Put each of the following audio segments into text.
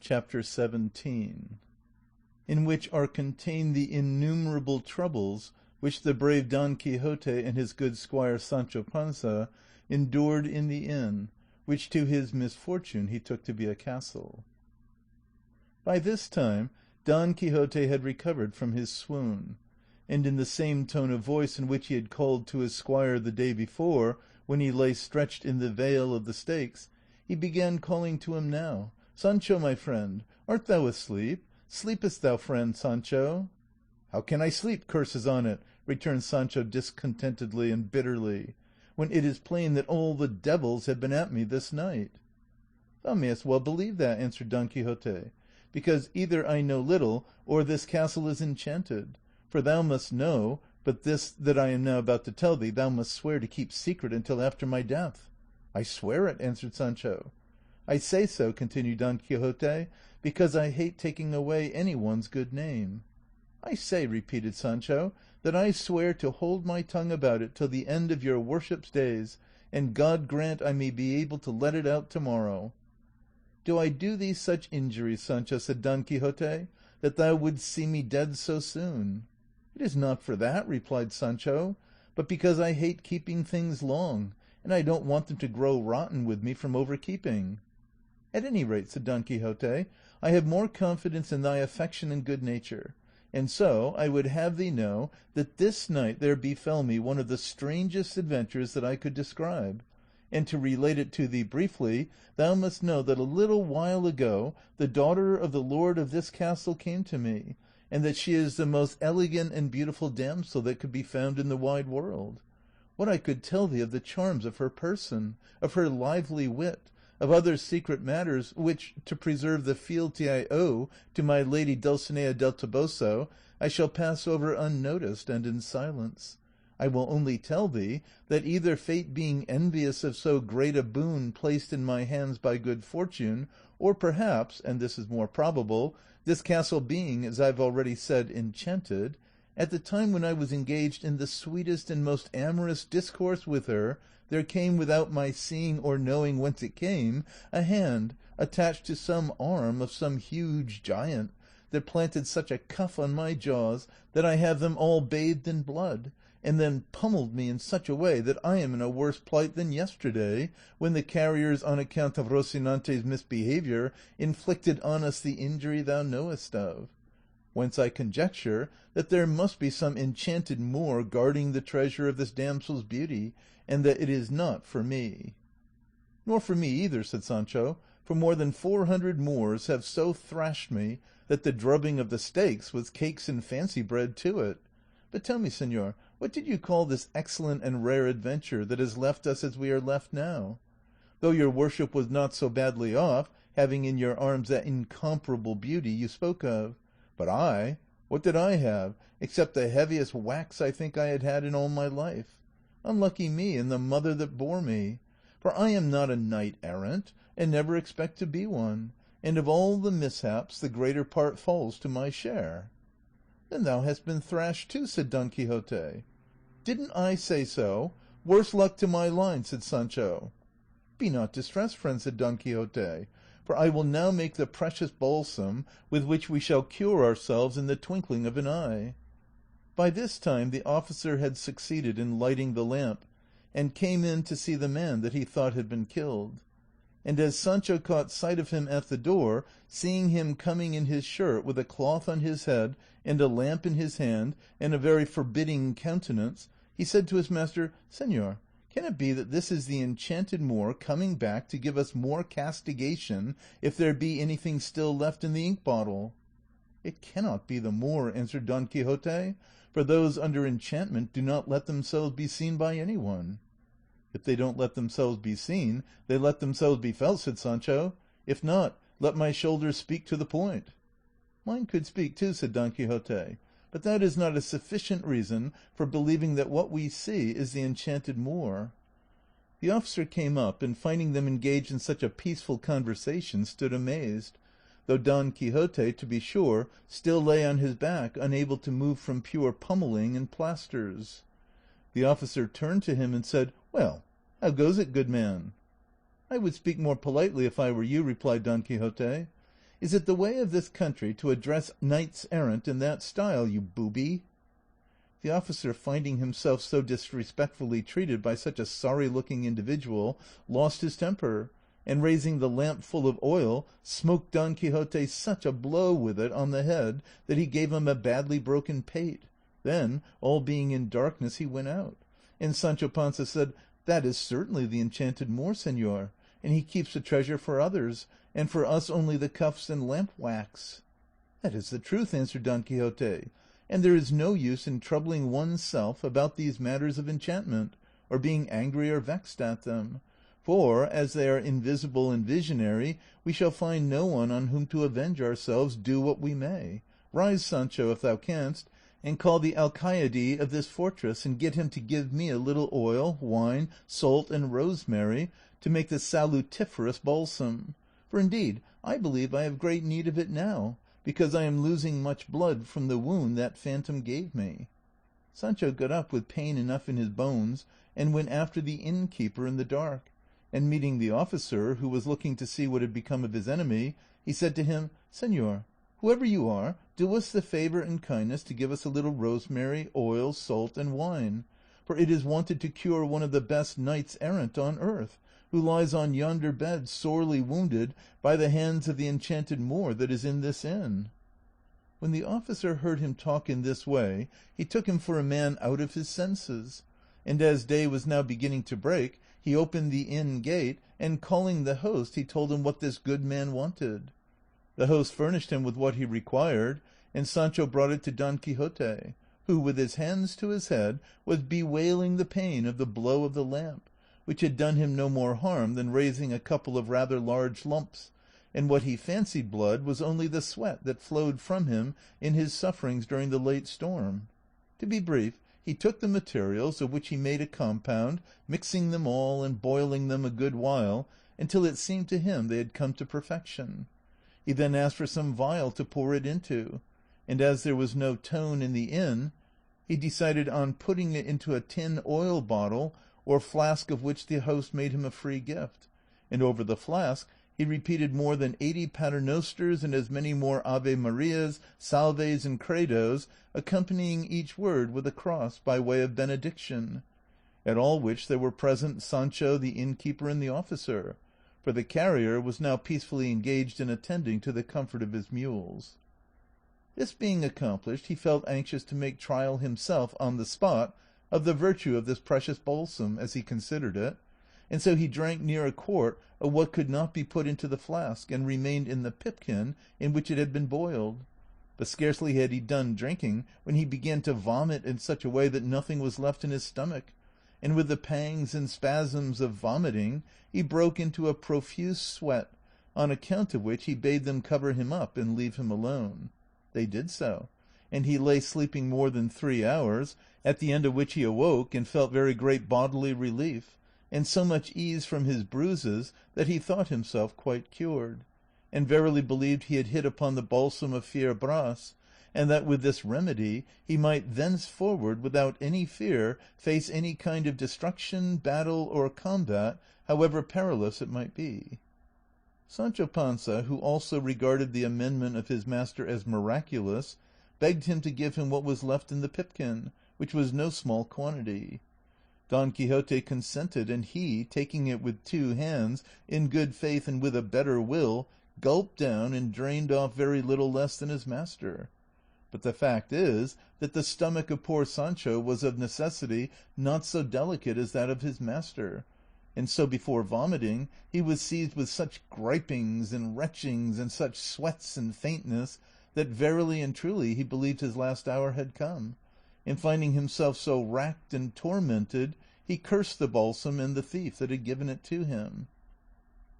Chapter 17, in which are contained the innumerable troubles which the brave Don Quixote and his good squire Sancho Panza endured in the inn, which to his misfortune he took to be a castle. By this time Don Quixote had recovered from his swoon, and in the same tone of voice in which he had called to his squire the day before, when he lay stretched in the vale of the stakes, he began calling to him now, "Sancho, my friend, art thou asleep? Sleepest thou, friend Sancho?" "How can I sleep, curses on it," returned Sancho discontentedly and bitterly, "when it is plain that all the devils have been at me this night?" "Thou mayest well believe that," answered Don Quixote, "because either I know little, or this castle is enchanted; for thou must know, but this that I am now about to tell thee thou must swear to keep secret until after my death." "I swear it," answered Sancho. "I say so," continued Don Quixote, "because I hate taking away any one's good name." "I say," repeated Sancho, "that I swear to hold my tongue about it till the end of your worship's days, and God grant I may be able to let it out tomorrow." "Do I do thee such injury, Sancho," said Don Quixote, "that thou wouldst see me dead so soon?" "It is not for that," replied Sancho, "but because I hate keeping things long, and I don't want them to grow rotten with me from overkeeping." "At any rate," said Don Quixote, "I have more confidence in thy affection and good nature, and so I would have thee know that this night there befell me one of the strangest adventures that I could describe; and to relate it to thee briefly, thou must know that a little while ago the daughter of the lord of this castle came to me, and that she is the most elegant and beautiful damsel that could be found in the wide world. What I could tell thee of the charms of her person, of her lively wit, of other secret matters, which, to preserve the fealty I owe to my lady Dulcinea del Toboso, I shall pass over unnoticed and in silence. I will only tell thee that either fate being envious of so great a boon placed in my hands by good fortune, or perhaps, and this is more probable, this castle being, as I have already said, enchanted, at the time when I was engaged in the sweetest and most amorous discourse with her, there came, without my seeing or knowing whence it came, a hand attached to some arm of some huge giant, that planted such a cuff on my jaws that I have them all bathed in blood, and then pummelled me in such a way that I am in a worse plight than yesterday, when the carriers on account of Rocinante's misbehaviour inflicted on us the injury thou knowest of. Whence I conjecture that there must be some enchanted Moor guarding the treasure of this damsel's beauty, and that it is not for me." "Nor for me either," said Sancho, "for more than 400 Moors have so thrashed me that the drubbing of the stakes was cakes and fancy bread to it. But tell me, señor, what did you call this excellent and rare adventure that has left us as we are left now? Though your worship was not so badly off, having in your arms that incomparable beauty you spoke of. But I, what did I have, except the heaviest wax I think I had had in all my life? Unlucky me and the mother that bore me! For I am not a knight errant, and never expect to be one, and of all the mishaps the greater part falls to my share." "Then thou hast been thrashed too," said Don Quixote. "Didn't I say so? Worse luck to my line," said Sancho. "Be not distressed, friend," said Don Quixote, "for I will now make the precious balsam with which we shall cure ourselves in the twinkling of an eye." By this time the officer had succeeded in lighting the lamp, and came in to see the man that he thought had been killed. And as Sancho caught sight of him at the door, seeing him coming in his shirt with a cloth on his head and a lamp in his hand and a very forbidding countenance, he said to his master, "Señor, can it be that this is the enchanted Moor coming back to give us more castigation if there be anything still left in the ink bottle?" "It cannot be the Moor," answered Don Quixote, "for those under enchantment do not let themselves be seen by any one." "If they don't let themselves be seen, they let themselves be felt," said Sancho. "If not, let my shoulders speak to the point." "Mine could speak too," said Don Quixote, "but that is not a sufficient reason for believing that what we see is the enchanted Moor." The officer came up, and finding them engaged in such a peaceful conversation, stood amazed, though Don Quixote, to be sure, still lay on his back, unable to move from pure pummelling and plasters. The officer turned to him and said, "Well, how goes it, good man?" "I would speak more politely if I were you," replied Don Quixote. Is it the way of this country to address knights errant in that style, you booby? The officer, finding himself so disrespectfully treated by such a sorry-looking individual, lost his temper, and raising the lamp full of oil, smoked Don Quixote such a blow with it on the head that he gave him a badly broken pate. Then, all being in darkness, he went out, and Sancho Panza said, "That is certainly the enchanted Moor, señor, and he keeps the treasure for others, and for us only the cuffs and lamp wax." "That is the truth," answered Don Quixote, "and there is no use in troubling one's self about these matters of enchantment, or being angry or vexed at them, for, as they are invisible and visionary, we shall find no one on whom to avenge ourselves, do what we may. Rise, Sancho, if thou canst, and call the alcaide of this fortress, and get him to give me a little oil, wine, salt, and rosemary, to make the salutiferous balsam; for indeed I believe I have great need of it now, because I am losing much blood from the wound that phantom gave me." Sancho got up with pain enough in his bones, and went after the innkeeper in the dark, and meeting the officer, who was looking to see what had become of his enemy, he said to him, "Señor, whoever you are, do us the favour and kindness to give us a little rosemary, oil, salt, and wine, for it is wanted to cure one of the best knights errant on earth, who lies on yonder bed sorely wounded by the hands of the enchanted Moor that is in this inn." When the officer heard him talk in this way, he took him for a man out of his senses, and as day was now beginning to break, he opened the inn gate, and calling the host, he told him what this good man wanted. The host furnished him with what he required, and Sancho brought it to Don Quixote, who, with his hands to his head, was bewailing the pain of the blow of the lamp, which had done him no more harm than raising a couple of rather large lumps, and what he fancied blood was only the sweat that flowed from him in his sufferings during the late storm. To be brief, he took the materials, of which he made a compound, mixing them all and boiling them a good while, until it seemed to him they had come to perfection. He then asked for some vial to pour it into, and as there was no tone in the inn, he decided on putting it into a tin oil bottle or flask, of which the host made him a free gift, and over the flask he repeated more than 80 paternosters and as many more Ave Marias, Salves, and Credos, accompanying each word with a cross by way of benediction, at all which there were present Sancho, the innkeeper, and the officer, for the carrier was now peacefully engaged in attending to the comfort of his mules. This being accomplished, he felt anxious to make trial himself on the spot of the virtue of this precious balsam, as he considered it, and so he drank near a quart of what could not be put into the flask, and remained in the pipkin in which it had been boiled. But scarcely had he done drinking when he began to vomit in such a way that nothing was left in his stomach, and with the pangs and spasms of vomiting he broke into a profuse sweat, on account of which he bade them cover him up and leave him alone. They did so, and he lay sleeping more than 3 hours, at the end of which he awoke and felt very great bodily relief, and so much ease from his bruises that he thought himself quite cured, and verily believed he had hit upon the balsam of Fierbras, and that with this remedy he might thenceforward without any fear face any kind of destruction, battle, or combat, however perilous it might be. Sancho Panza, who also regarded the amendment of his master as miraculous, begged him to give him what was left in the pipkin, which was no small quantity. Don Quixote consented, and he, taking it with 2 hands, in good faith and with a better will, gulped down and drained off very little less than his master. But the fact is that the stomach of poor Sancho was of necessity not so delicate as that of his master, and so before vomiting he was seized with such gripings and retchings and such sweats and faintness that verily and truly he believed his last hour had come, and finding himself so racked and tormented, he cursed the balsam and the thief that had given it to him.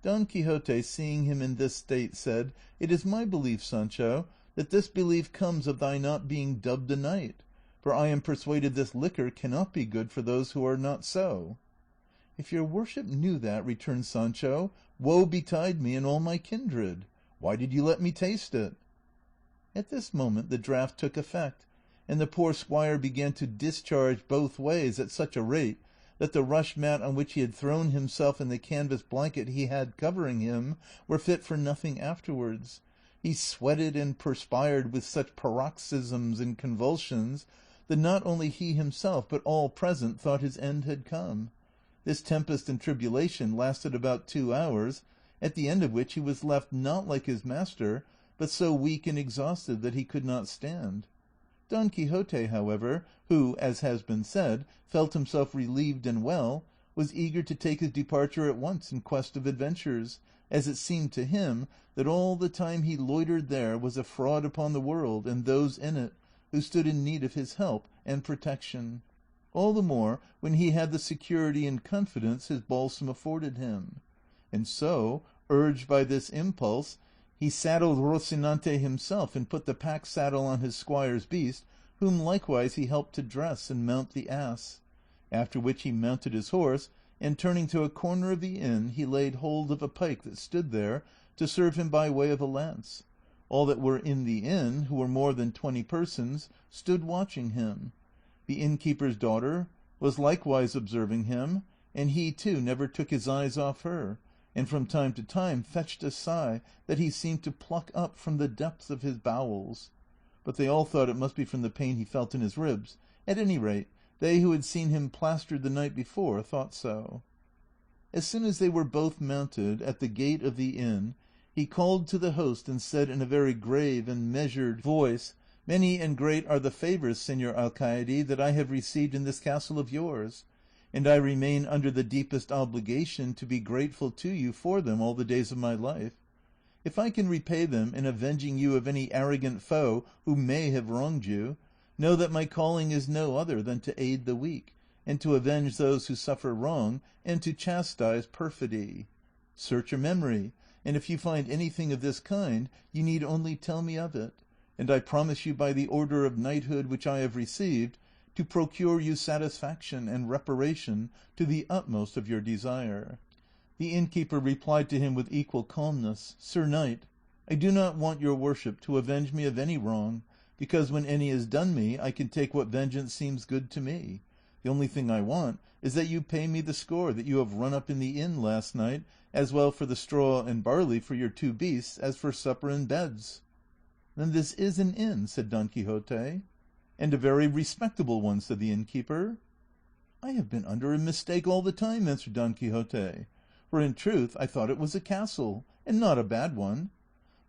Don Quixote, seeing him in this state, said, "It is my belief, Sancho, that this belief comes of thy not being dubbed a knight, for I am persuaded this liquor cannot be good for those who are not so." "If your worship knew that," returned Sancho, "woe betide me and all my kindred. Why did you let me taste it?" At this moment the draught took effect, and the poor squire began to discharge both ways at such a rate that the rush mat on which he had thrown himself and the canvas blanket he had covering him were fit for nothing afterwards, He sweated and perspired with such paroxysms and convulsions that not only he himself but all present thought his end had come. This tempest and tribulation lasted about 2 hours, at the end of which he was left not like his master, but so weak and exhausted that he could not stand. Don Quixote, however, who, as has been said, felt himself relieved and well, was eager to take his departure at once in quest of adventures, as it seemed to him that all the time he loitered there was a fraud upon the world and those in it who stood in need of his help and protection, all the more when he had the security and confidence his balsam afforded him. And so, urged by this impulse, he saddled Rocinante himself and put the pack saddle on his squire's beast, whom likewise he helped to dress and mount the ass. After which he mounted his horse, and turning to a corner of the inn, he laid hold of a pike that stood there to serve him by way of a lance. All that were in the inn, who were more than 20 persons, stood watching him. The innkeeper's daughter was likewise observing him, and he too never took his eyes off her, and from time to time fetched a sigh that he seemed to pluck up from the depths of his bowels. But they all thought it must be from the pain he felt in his ribs. At any rate, they who had seen him plastered the night before thought so. As soon as they were both mounted, at the gate of the inn, he called to the host and said in a very grave and measured voice, "Many and great are the favors, Señor Alcaide, that I have received in this castle of yours, and I remain under the deepest obligation to be grateful to you for them all the days of my life. If I can repay them in avenging you of any arrogant foe who may have wronged you, know that my calling is no other than to aid the weak, and to avenge those who suffer wrong, and to chastise perfidy. Search your memory, and if you find anything of this kind, you need only tell me of it, and I promise you by the order of knighthood which I have received to procure you satisfaction and reparation to the utmost of your desire." The innkeeper replied to him with equal calmness, "Sir knight, I do not want your worship to avenge me of any wrong, because when any is done me I can take what vengeance seems good to me. The only thing I want is that you pay me the score that you have run up in the inn last night, as well for the straw and barley for your 2 beasts as for supper and beds." "Then this is an inn," said Don Quixote. "And a very respectable one," said the innkeeper. "I have been under a mistake all the time," answered Don Quixote, "for in truth I thought it was a castle, and not a bad one.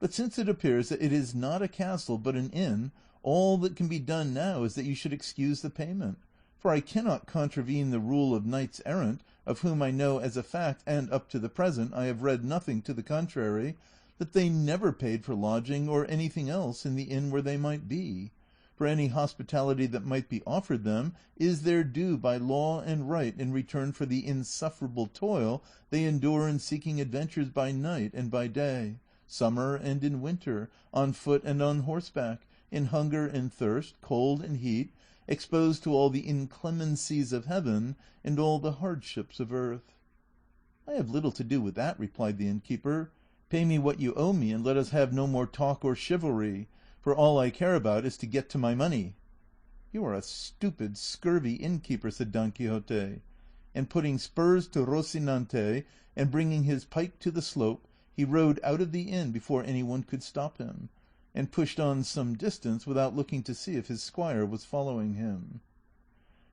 But since it appears that it is not a castle but an inn, all that can be done now is that you should excuse the payment, for I cannot contravene the rule of knights errant, of whom I know as a fact, and up to the present I have read nothing to the contrary, that they never paid for lodging or anything else in the inn where they might be, for any hospitality that might be offered them is their due by law and right in return for the insufferable toil they endure in seeking adventures by night and by day, summer and in winter, on foot and on horseback, in hunger and thirst, cold and heat, exposed to all the inclemencies of heaven and all the hardships of earth." "I have little to do with that," replied the innkeeper. "Pay me what you owe me, and let us have no more talk or chivalry, for all I care about is to get to my money." "You are a stupid, scurvy innkeeper," said Don Quixote, and putting spurs to Rocinante, and bringing his pike to the slope, he rode out of the inn before any one could stop him, and pushed on some distance without looking to see if his squire was following him.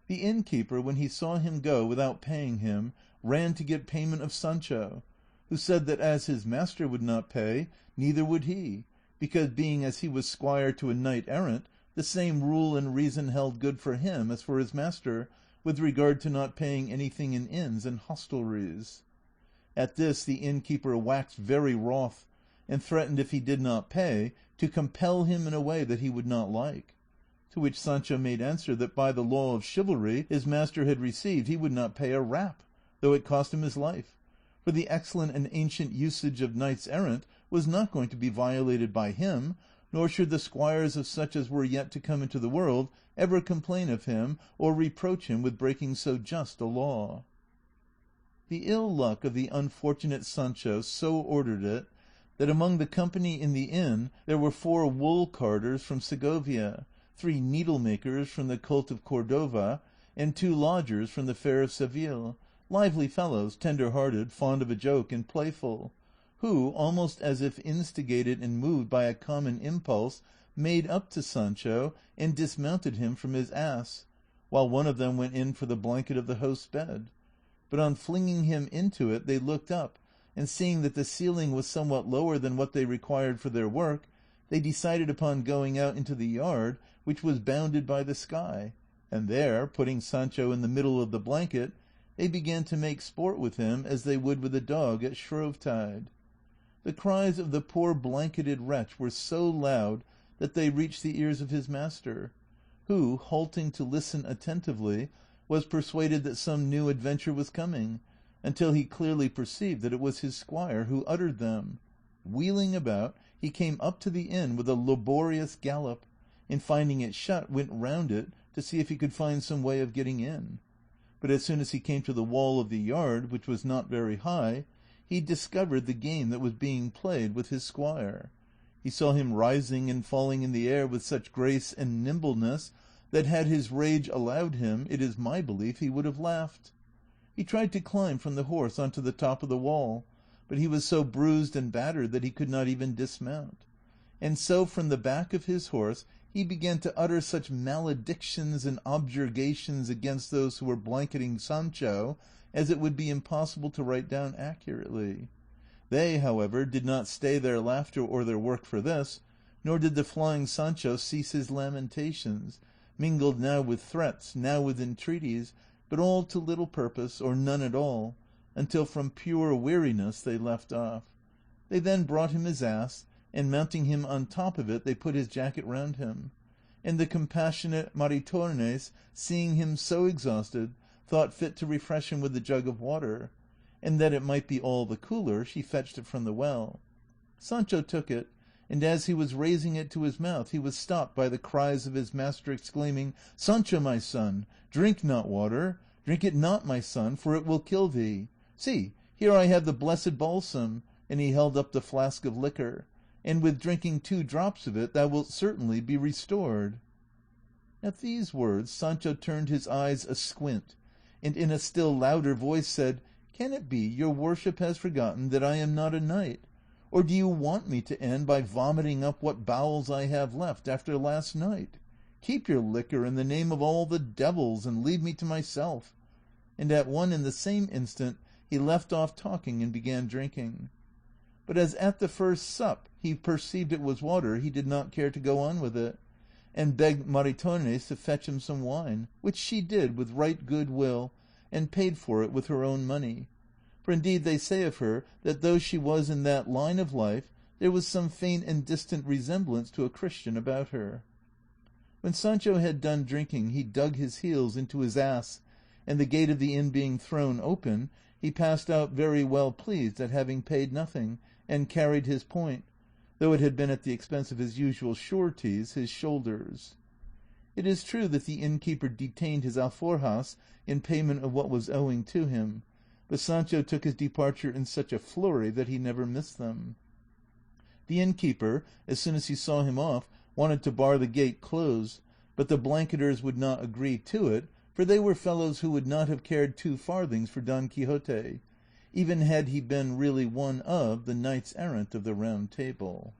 The innkeeper, when he saw him go without paying him, ran to get payment of Sancho, who said that as his master would not pay, neither would he, because being as he was squire to a knight errant, the same rule and reason held good for him as for his master with regard to not paying anything in inns and hostelries. At this the innkeeper waxed very wroth, and threatened if he did not pay to compel him in a way that he would not like. To which Sancho made answer that by the law of chivalry his master had received he would not pay a rap, though it cost him his life, for the excellent and ancient usage of knights errant was not going to be violated by him, nor should the squires of such as were yet to come into the world ever complain of him or reproach him with breaking so just a law. The ill luck of the unfortunate Sancho so ordered it that among the company in the inn there were 4 wool carders from Segovia, 3 needle makers from the colt of Cordova, and 2 lodgers from the fair of Seville, lively fellows, tender-hearted, fond of a joke, and playful, who, almost as if instigated and moved by a common impulse, made up to Sancho and dismounted him from his ass, while one of them went in for the blanket of the host's bed. But on flinging him into it they looked up, and seeing that the ceiling was somewhat lower than what they required for their work, they decided upon going out into the yard, which was bounded by the sky, and there, putting Sancho in the middle of the blanket, they began to make sport with him as they would with a dog at Shrovetide. The cries of the poor blanketed wretch were so loud that they reached the ears of his master, who, halting to listen attentively, was persuaded that some new adventure was coming, until he clearly perceived that it was his squire who uttered them. Wheeling about, he came up to the inn with a laborious gallop, and finding it shut, went round it to see if he could find some way of getting in. But as soon as he came to the wall of the yard, which was not very high, he discovered the game that was being played with his squire. He saw him rising and falling in the air with such grace and nimbleness that had his rage allowed him, it is my belief he would have laughed. He tried to climb from the horse onto the top of the wall, but he was so bruised and battered that he could not even dismount. And so from the back of his horse he began to utter such maledictions and objurgations against those who were blanketing Sancho as it would be impossible to write down accurately. They, however, did not stay their laughter or their work for this, nor did the flying Sancho cease his lamentations, mingled now with threats, now with entreaties, but all to little purpose, or none at all, until from pure weariness they left off. They then brought him his ass, and mounting him on top of it they put his jacket round him, and the compassionate Maritornes, seeing him so exhausted, thought fit to refresh him with a jug of water, and that it might be all the cooler, she fetched it from the well. Sancho took it, and as he was raising it to his mouth he was stopped by the cries of his master exclaiming, "Sancho, my son, drink not water, drink it not, my son, for it will kill thee. See, here I have the blessed balsam," and he held up the flask of liquor, "and with drinking 2 drops of it thou wilt certainly be restored." At these words Sancho turned his eyes asquint, and in a still louder voice said, "Can it be your worship has forgotten that I am not a knight? Or do you want me to end by vomiting up what bowels I have left after last night? Keep your liquor in the name of all the devils, and leave me to myself." And at one and the same instant he left off talking and began drinking. But as at the first sup he perceived it was water, he did not care to go on with it, and begged Maritornes to fetch him some wine, which she did with right good will, and paid for it with her own money. For indeed they say of her that though she was in that line of life, there was some faint and distant resemblance to a Christian about her. When Sancho had done drinking he dug his heels into his ass, and the gate of the inn being thrown open, he passed out very well pleased at having paid nothing, and carried his point, though it had been at the expense of his usual sureties, his shoulders. It is true that the innkeeper detained his alforjas in payment of what was owing to him, but Sancho took his departure in such a flurry that he never missed them. The innkeeper, as soon as he saw him off, wanted to bar the gate close, but the blanketers would not agree to it, for they were fellows who would not have cared 2 farthings for Don Quixote, even had he been really one of the knights errant of the Round Table.